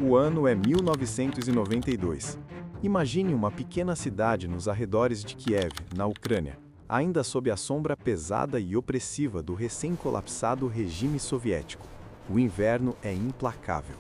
O ano é 1992. Imagine uma pequena cidade nos arredores de Kiev, na Ucrânia, ainda sob a sombra pesada e opressiva do recém-colapsado regime soviético. O inverno é implacável.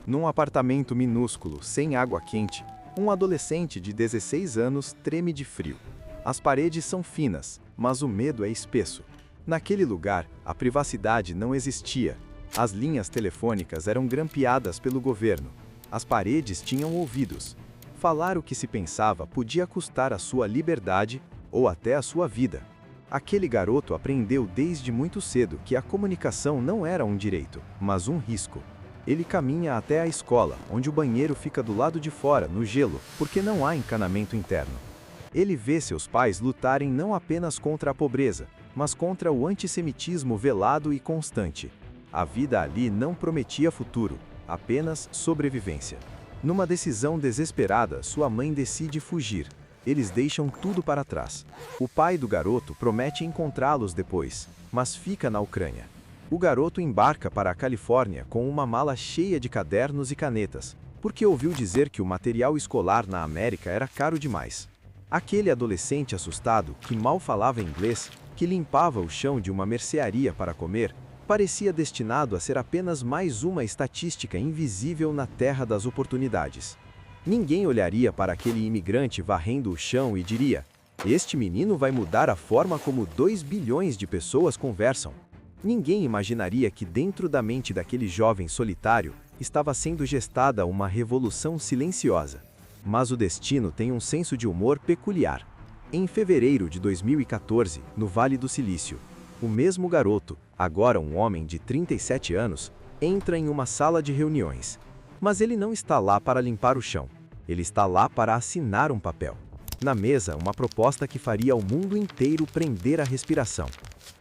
Num apartamento minúsculo, sem água quente, um adolescente de 16 anos treme de frio. As paredes são finas, mas o medo é espesso. Naquele lugar, a privacidade não existia. As linhas telefônicas eram grampeadas pelo governo. As paredes tinham ouvidos. Falar o que se pensava podia custar a sua liberdade ou até a sua vida. Aquele garoto aprendeu desde muito cedo que a comunicação não era um direito, mas um risco. Ele caminha até a escola, onde o banheiro fica do lado de fora, no gelo, porque não há encanamento interno. Ele vê seus pais lutarem não apenas contra a pobreza, mas contra o antissemitismo velado e constante. A vida ali não prometia futuro, apenas sobrevivência. Numa decisão desesperada, sua mãe decide fugir. Eles deixam tudo para trás. O pai do garoto promete encontrá-los depois, mas fica na Ucrânia. O garoto embarca para a Califórnia com uma mala cheia de cadernos e canetas, porque ouviu dizer que o material escolar na América era caro demais. Aquele adolescente assustado, que mal falava inglês, que limpava o chão de uma mercearia para comer, parecia destinado a ser apenas mais uma estatística invisível na terra das oportunidades. Ninguém olharia para aquele imigrante varrendo o chão e diria: "Este menino vai mudar a forma como 2 bilhões de pessoas conversam." Ninguém imaginaria que dentro da mente daquele jovem solitário estava sendo gestada uma revolução silenciosa. Mas o destino tem um senso de humor peculiar. Em fevereiro de 2014, no Vale do Silício, o mesmo garoto, agora um homem de 37 anos, entra em uma sala de reuniões. Mas ele não está lá para limpar o chão. Ele está lá para assinar um papel. Na mesa, uma proposta que faria o mundo inteiro prender a respiração.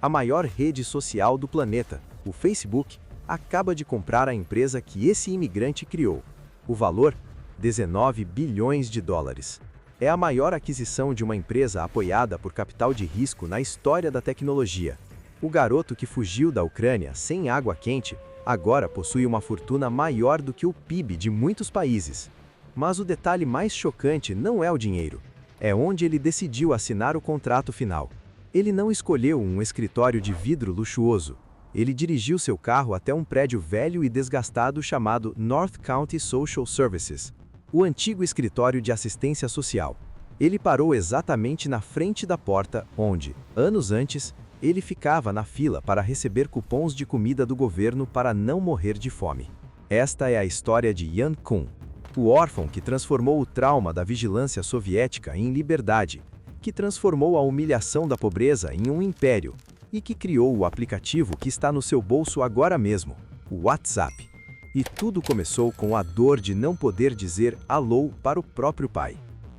A maior rede social do planeta, o Facebook, acaba de comprar a empresa que esse imigrante criou. O valor? 19 bilhões de dólares. É a maior aquisição de uma empresa apoiada por capital de risco na história da tecnologia. O garoto que fugiu da Ucrânia sem água quente agora possui uma fortuna maior do que o PIB de muitos países. Mas o detalhe mais chocante não é o dinheiro. É onde ele decidiu assinar o contrato final. Ele não escolheu um escritório de vidro luxuoso. Ele dirigiu seu carro até um prédio velho e desgastado chamado North County Social Services, o antigo escritório de assistência social. Ele parou exatamente na frente da porta onde, anos antes, ele ficava na fila para receber cupons de comida do governo para não morrer de fome. Esta é a história de Yan Kun, o órfão que transformou o trauma da vigilância soviética em liberdade, que transformou a humilhação da pobreza em um império e que criou o aplicativo que está no seu bolso agora mesmo, o WhatsApp. E tudo começou com a dor de não poder dizer alô para o próprio pai.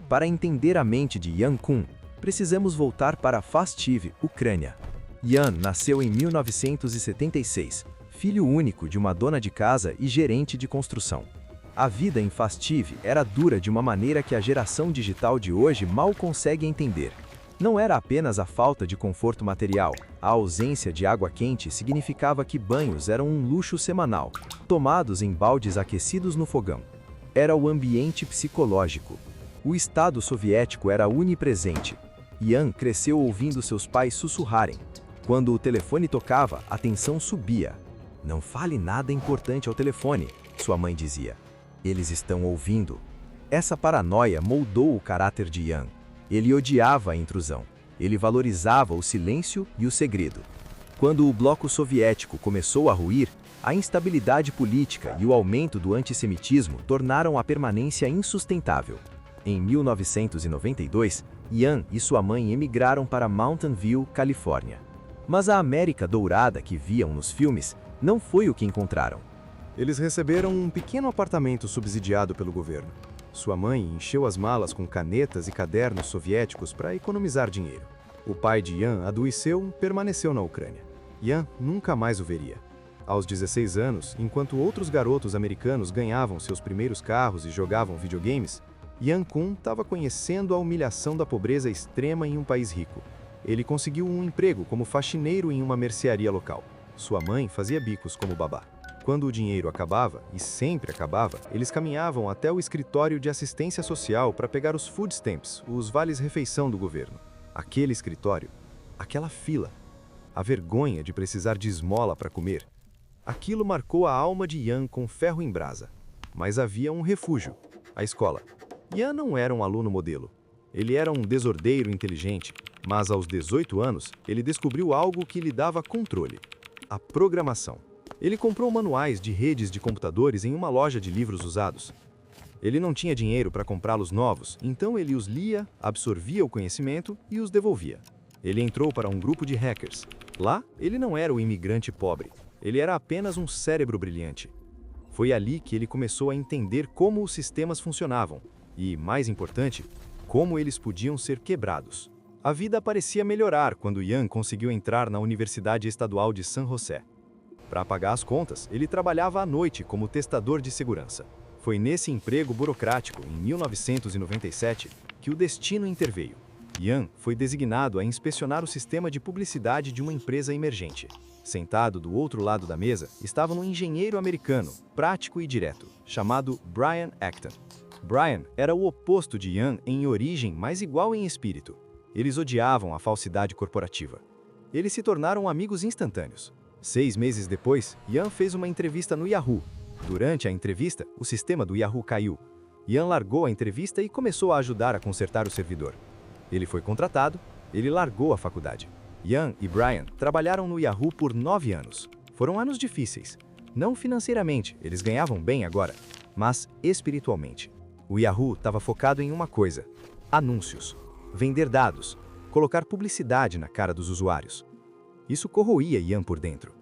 Para entender a mente de Yan Kun, precisamos voltar para Fastiv, Ucrânia. Yan nasceu em 1976, filho único de uma dona de casa e gerente de construção. A vida em Fastiv era dura de uma maneira que a geração digital de hoje mal consegue entender. Não era apenas a falta de conforto material, a ausência de água quente significava que banhos eram um luxo semanal, tomados em baldes aquecidos no fogão. Era o ambiente psicológico. O Estado soviético era onipresente. Yan cresceu ouvindo seus pais sussurrarem. Quando o telefone tocava, a tensão subia. "Não fale nada importante ao telefone", sua mãe dizia. "Eles estão ouvindo." Essa paranoia moldou o caráter de Yan. Ele odiava a intrusão. Ele valorizava o silêncio e o segredo. Quando o bloco soviético começou a ruir, a instabilidade política e o aumento do antissemitismo tornaram a permanência insustentável. Em 1992, Yan e sua mãe emigraram para Mountain View, Califórnia. Mas a América dourada que viam nos filmes não foi o que encontraram. Eles receberam um pequeno apartamento subsidiado pelo governo. Sua mãe encheu as malas com canetas e cadernos soviéticos para economizar dinheiro. O pai de Yan adoeceu e permaneceu na Ucrânia. Yan nunca mais o veria. Aos 16 anos, enquanto outros garotos americanos ganhavam seus primeiros carros e jogavam videogames, Yan Kun estava conhecendo a humilhação da pobreza extrema em um país rico. Ele conseguiu um emprego como faxineiro em uma mercearia local. Sua mãe fazia bicos como babá. Quando o dinheiro acabava, e sempre acabava, eles caminhavam até o escritório de assistência social para pegar os food stamps, os vales-refeição do governo. Aquele escritório, aquela fila, a vergonha de precisar de esmola para comer. Aquilo marcou a alma de Ian com ferro em brasa. Mas havia um refúgio, a escola. Ian não era um aluno modelo. Ele era um desordeiro inteligente, mas aos 18 anos, ele descobriu algo que lhe dava controle: a programação. Ele comprou manuais de redes de computadores em uma loja de livros usados. Ele não tinha dinheiro para comprá-los novos, então ele os lia, absorvia o conhecimento e os devolvia. Ele entrou para um grupo de hackers. Lá, ele não era o imigrante pobre. Ele era apenas um cérebro brilhante. Foi ali que ele começou a entender como os sistemas funcionavam e, mais importante, como eles podiam ser quebrados. A vida parecia melhorar quando Ian conseguiu entrar na Universidade Estadual de San José. Para pagar as contas, ele trabalhava à noite como testador de segurança. Foi nesse emprego burocrático, em 1997, que o destino interveio. Ian foi designado a inspecionar o sistema de publicidade de uma empresa emergente. Sentado do outro lado da mesa estava um engenheiro americano, prático e direto, chamado Brian Acton. Brian era o oposto de Ian em origem, mas igual em espírito. Eles odiavam a falsidade corporativa. Eles se tornaram amigos instantâneos. 6 meses depois, Ian fez uma entrevista no Yahoo. Durante a entrevista, o sistema do Yahoo caiu. Ian largou a entrevista e começou a ajudar a consertar o servidor. Ele foi contratado, ele largou a faculdade. Ian e Brian trabalharam no Yahoo por 9 anos. Foram anos difíceis. Não financeiramente, eles ganhavam bem agora, mas espiritualmente. O Yahoo estava focado em uma coisa: anúncios, vender dados, colocar publicidade na cara dos usuários. Isso corroía Ian por dentro.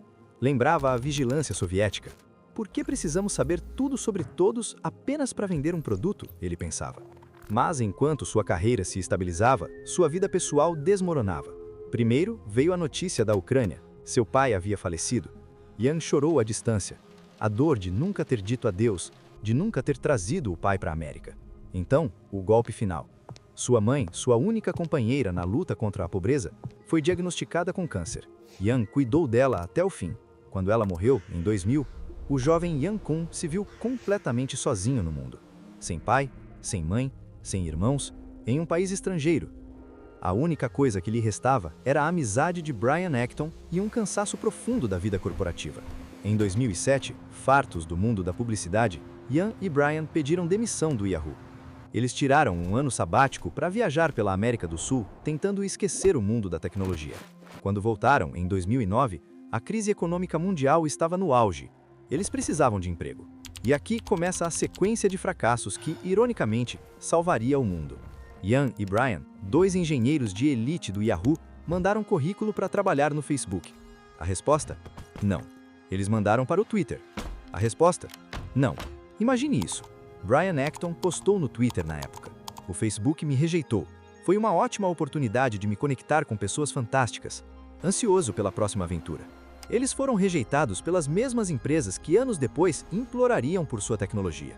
Lembrava a vigilância soviética. Por que precisamos saber tudo sobre todos apenas para vender um produto? Ele pensava. Mas enquanto sua carreira se estabilizava, sua vida pessoal desmoronava. Primeiro veio a notícia da Ucrânia. Seu pai havia falecido. Ian chorou à distância. A dor de nunca ter dito adeus, de nunca ter trazido o pai para a América. Então, o golpe final. Sua mãe, sua única companheira na luta contra a pobreza, foi diagnosticada com câncer. Ian cuidou dela até o fim. Quando ela morreu, em 2000, o jovem Ian Kun se viu completamente sozinho no mundo. Sem pai, sem mãe, sem irmãos, em um país estrangeiro. A única coisa que lhe restava era a amizade de Brian Acton e um cansaço profundo da vida corporativa. Em 2007, fartos do mundo da publicidade, Ian e Brian pediram demissão do Yahoo. Eles tiraram um ano sabático para viajar pela América do Sul, tentando esquecer o mundo da tecnologia. Quando voltaram, em 2009, a crise econômica mundial estava no auge. Eles precisavam de emprego. E aqui começa a sequência de fracassos que, ironicamente, salvaria o mundo. Ian e Brian, 2 engenheiros de elite do Yahoo, mandaram currículo para trabalhar no Facebook. A resposta? Não. Eles mandaram para o Twitter. A resposta? Não. Imagine isso. Brian Acton postou no Twitter na época: "O Facebook me rejeitou. Foi uma ótima oportunidade de me conectar com pessoas fantásticas. Ansioso pela próxima aventura." Eles foram rejeitados pelas mesmas empresas que anos depois implorariam por sua tecnologia.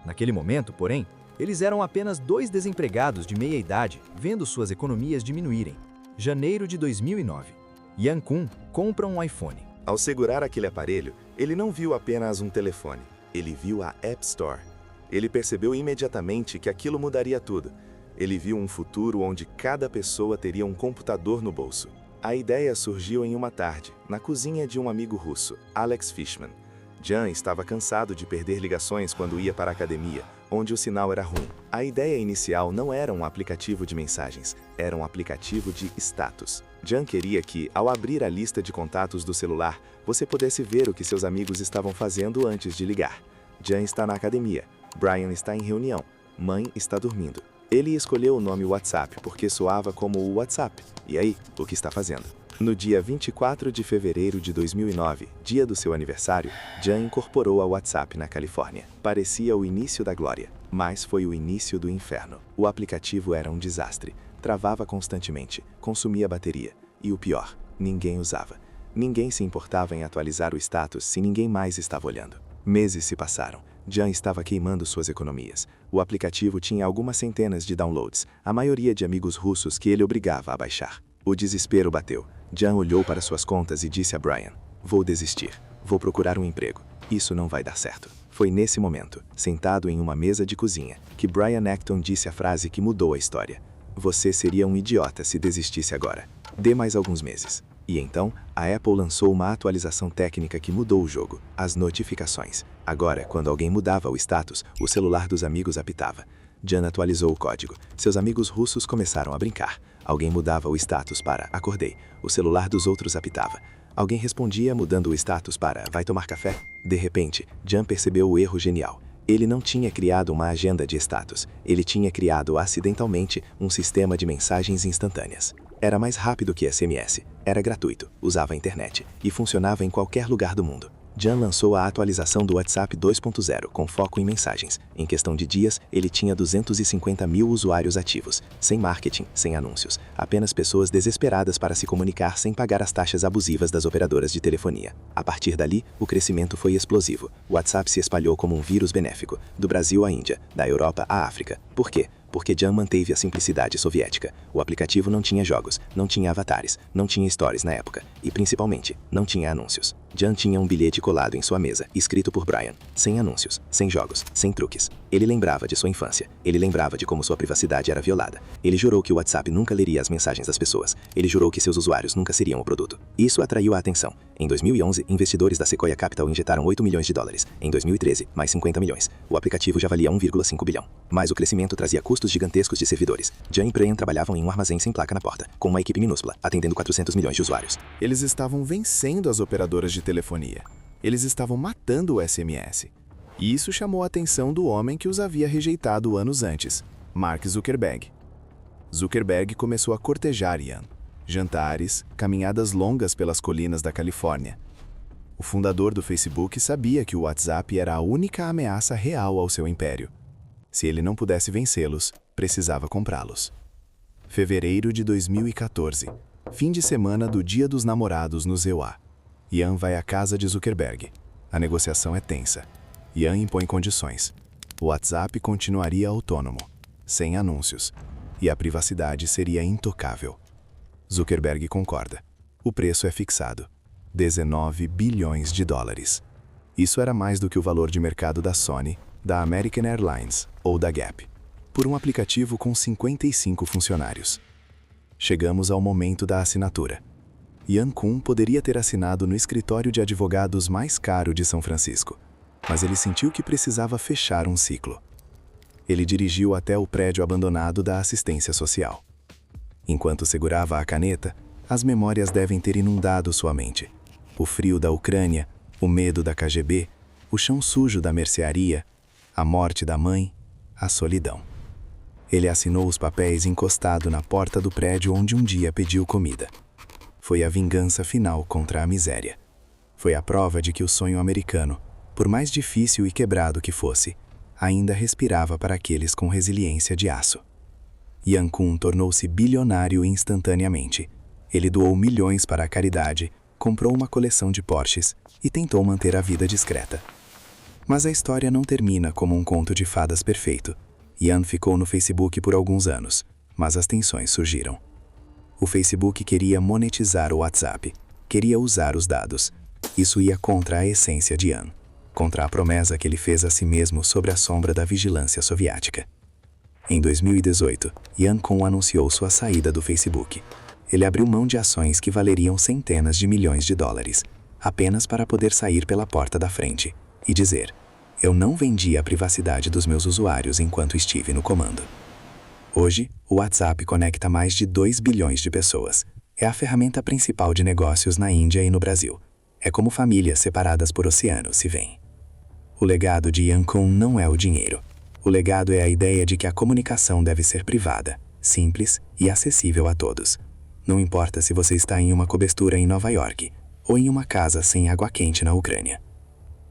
Naquele momento, porém, eles eram apenas 2 desempregados de meia idade, vendo suas economias diminuírem. Janeiro de 2009. Ian Kun compra um iPhone. Ao segurar aquele aparelho, ele não viu apenas um telefone, ele viu a App Store. Ele percebeu imediatamente que aquilo mudaria tudo. Ele viu um futuro onde cada pessoa teria um computador no bolso. A ideia surgiu em uma tarde, na cozinha de um amigo russo, Alex Fishman. Jan estava cansado de perder ligações quando ia para a academia, onde o sinal era ruim. A ideia inicial não era um aplicativo de mensagens, era um aplicativo de status. Jan queria que, ao abrir a lista de contatos do celular, você pudesse ver o que seus amigos estavam fazendo antes de ligar. Jan está na academia, Brian está em reunião, mãe está dormindo. Ele escolheu o nome WhatsApp porque soava como o WhatsApp. E aí, o que está fazendo? No dia 24 de fevereiro de 2009, dia do seu aniversário, Jan incorporou a WhatsApp na Califórnia. Parecia o início da glória, mas foi o início do inferno. O aplicativo era um desastre, travava constantemente, consumia bateria. E o pior, ninguém usava. Ninguém se importava em atualizar o status se ninguém mais estava olhando. Meses se passaram. Jan estava queimando suas economias. O aplicativo tinha algumas centenas de downloads, a maioria de amigos russos que ele obrigava a baixar. O desespero bateu. Jan olhou para suas contas e disse a Brian: "Vou desistir. Vou procurar um emprego." Isso não vai dar certo. Foi nesse momento, sentado em uma mesa de cozinha, que Brian Acton disse a frase que mudou a história. Você seria um idiota se desistisse agora. Dê mais alguns meses. E então, a Apple lançou uma atualização técnica que mudou o jogo, as notificações. Agora, quando alguém mudava o status, o celular dos amigos apitava. Jan atualizou o código. Seus amigos russos começaram a brincar. Alguém mudava o status para acordei. O celular dos outros apitava. Alguém respondia mudando o status para vai tomar café? De repente, Jan percebeu o erro genial. Ele não tinha criado uma agenda de status. Ele tinha criado acidentalmente um sistema de mensagens instantâneas. Era mais rápido que SMS, era gratuito, usava a internet e funcionava em qualquer lugar do mundo. Jan lançou a atualização do WhatsApp 2.0 com foco em mensagens. Em questão de dias, ele tinha 250 mil usuários ativos, sem marketing, sem anúncios, apenas pessoas desesperadas para se comunicar sem pagar as taxas abusivas das operadoras de telefonia. A partir dali, o crescimento foi explosivo. O WhatsApp se espalhou como um vírus benéfico, do Brasil à Índia, da Europa à África. Por quê? Porque Jan manteve a simplicidade soviética. O aplicativo não tinha jogos, não tinha avatares, não tinha stories na época e, principalmente, não tinha anúncios. Jan tinha um bilhete colado em sua mesa, escrito por Brian, sem anúncios, sem jogos, sem truques. Ele lembrava de sua infância, ele lembrava de como sua privacidade era violada. Ele jurou que o WhatsApp nunca leria as mensagens das pessoas. Ele jurou que seus usuários nunca seriam o produto. Isso atraiu a atenção. Em 2011, investidores da Sequoia Capital injetaram 8 milhões de dólares. Em 2013, mais 50 milhões. O aplicativo já valia 1,5 bilhão. Mas o crescimento trazia custos gigantescos de servidores. Jan e Brian trabalhavam em um armazém sem placa na porta, com uma equipe minúscula, atendendo 400 milhões de usuários. Eles estavam vencendo as operadoras de telefonia. Eles estavam matando o SMS. E isso chamou a atenção do homem que os havia rejeitado anos antes, Mark Zuckerberg. Zuckerberg começou a cortejar Jan. Jantares, caminhadas longas pelas colinas da Califórnia. O fundador do Facebook sabia que o WhatsApp era a única ameaça real ao seu império. Se ele não pudesse vencê-los, precisava comprá-los. Fevereiro de 2014, fim de semana do Dia dos Namorados no ZEUA. Jan vai à casa de Zuckerberg. A negociação é tensa. Jan impõe condições. O WhatsApp continuaria autônomo, sem anúncios, e a privacidade seria intocável. Zuckerberg concorda. O preço é fixado. 19 bilhões de dólares. Isso era mais do que o valor de mercado da Sony, da American Airlines ou da Gap, por um aplicativo com 55 funcionários. Chegamos ao momento da assinatura. Jan Kuhn poderia ter assinado no escritório de advogados mais caro de São Francisco, mas ele sentiu que precisava fechar um ciclo. Ele dirigiu até o prédio abandonado da assistência social. Enquanto segurava a caneta, as memórias devem ter inundado sua mente. O frio da Ucrânia, o medo da KGB, o chão sujo da mercearia, a morte da mãe, a solidão. Ele assinou os papéis encostado na porta do prédio onde um dia pediu comida. Foi a vingança final contra a miséria. Foi a prova de que o sonho americano, por mais difícil e quebrado que fosse, ainda respirava para aqueles com resiliência de aço. Jan Kuhn tornou-se bilionário instantaneamente. Ele doou milhões para a caridade, comprou uma coleção de Porsches e tentou manter a vida discreta. Mas a história não termina como um conto de fadas perfeito. Jan ficou no Facebook por alguns anos, mas as tensões surgiram. O Facebook queria monetizar o WhatsApp, queria usar os dados. Isso ia contra a essência de Jan, contra a promessa que ele fez a si mesmo sob a sombra da vigilância soviética. Em 2018, Jan Kuhn anunciou sua saída do Facebook. Ele abriu mão de ações que valeriam centenas de milhões de dólares, apenas para poder sair pela porta da frente e dizer: eu não vendi a privacidade dos meus usuários enquanto estive no comando. Hoje, o WhatsApp conecta mais de 2 bilhões de pessoas. É a ferramenta principal de negócios na Índia e no Brasil. É como famílias separadas por oceanos se veem. O legado de Jan Kuhn não é o dinheiro. O legado é a ideia de que a comunicação deve ser privada, simples e acessível a todos. Não importa se você está em uma cobertura em Nova York ou em uma casa sem água quente na Ucrânia.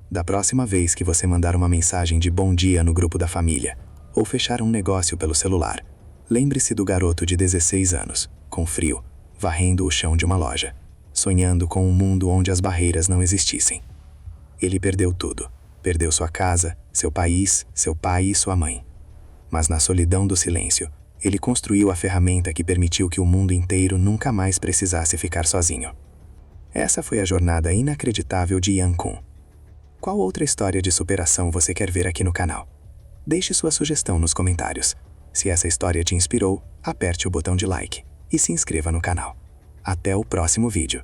Da próxima vez que você mandar uma mensagem de bom dia no grupo da família ou fechar um negócio pelo celular, lembre-se do garoto de 16 anos, com frio, varrendo o chão de uma loja, sonhando com um mundo onde as barreiras não existissem. Ele perdeu tudo. Perdeu sua casa, seu país, seu pai e sua mãe. Mas na solidão do silêncio, ele construiu a ferramenta que permitiu que o mundo inteiro nunca mais precisasse ficar sozinho. Essa foi a jornada inacreditável de Jan Kuhn. qual outra história de superação você quer ver aqui no canal? Deixe sua sugestão nos comentários. Se essa história te inspirou, aperte o botão de like e se inscreva no canal. Até o próximo vídeo.